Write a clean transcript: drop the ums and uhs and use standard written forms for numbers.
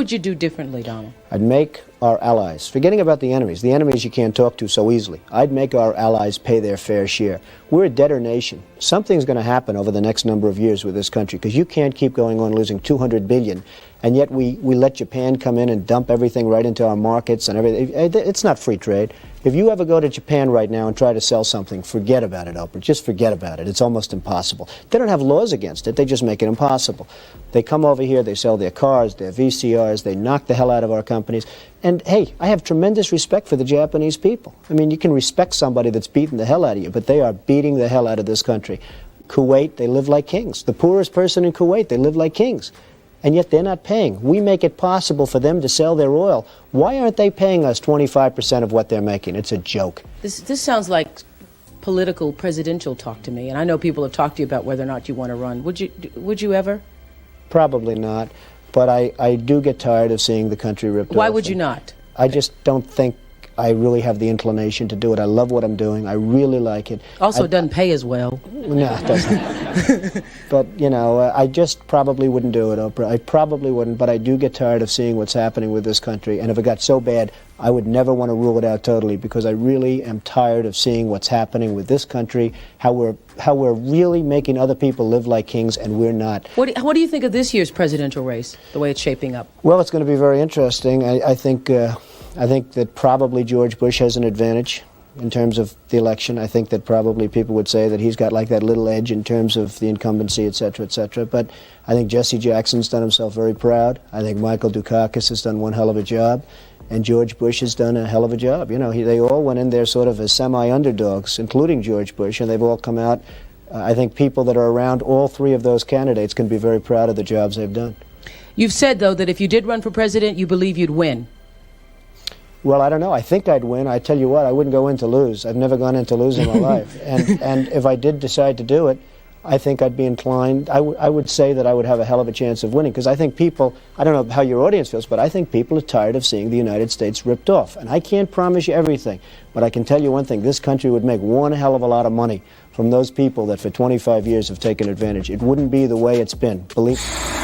would you do differently, Donald? I'd make our allies, forgetting about the enemies you can't talk to so easily, I'd make our allies pay their fair share. We're a debtor nation. Something's going to happen over the next number of years with this country, because you can't keep going on losing $200 billion, and yet we let Japan come in and dump everything right into our markets and everything. It's not free trade. If you ever go to Japan right now and try to sell something, forget about it, Oprah. Just forget about it. It's almost impossible. They don't have laws against it. They just make it impossible. They come over here, they sell their cars, their VCRs, they knock the hell out of our companies. And, hey, I have tremendous respect for the Japanese people. I mean, you can respect somebody that's beating the hell out of you, but they are beating the hell out of this country. Kuwait, they live like kings. The poorest person in Kuwait, they live like kings. And yet they're not paying. We make it possible for them to sell their oil. Why aren't they paying us 25% of what they're making? It's a joke. This sounds like political presidential talk to me, and I know people have talked to you about whether or not you want to run. Would you ever? Probably not. But I do get tired of seeing the country ripped off. Why would you not? I just don't think I really have the inclination to do it. I love what I'm doing. I really like it. Also, it doesn't pay as well. No, it doesn't. But, you know, I just probably wouldn't do it, Oprah. I probably wouldn't, but I do get tired of seeing what's happening with this country. And if it got so bad, I would never want to rule it out totally, because I really am tired of seeing what's happening with this country, how we're really making other people live like kings, and we're not. What do you think of this year's presidential race, the way it's shaping up? Well, it's going to be very interesting. I think that probably George Bush has an advantage in terms of the election. I think that probably people would say that he's got like that little edge in terms of the incumbency, et cetera, et cetera. But I think Jesse Jackson's done himself very proud. I think Michael Dukakis has done one hell of a job. And George Bush has done a hell of a job. You know, they all went in there sort of as semi-underdogs, including George Bush, and they've all come out. I think people that are around all three of those candidates can be very proud of the jobs they've done. You've said, though, that if you did run for president, you believe you'd win. Well, I don't know. I think I'd win. I tell you what, I wouldn't go in to lose. I've never gone in to lose in my life. And if I did decide to do it, I think I'd be inclined, I would say that I would have a hell of a chance of winning, because I think people, I don't know how your audience feels, but I think people are tired of seeing the United States ripped off. And I can't promise you everything, but I can tell you one thing, this country would make one hell of a lot of money from those people that for 25 years have taken advantage. It wouldn't be the way it's been, believe me.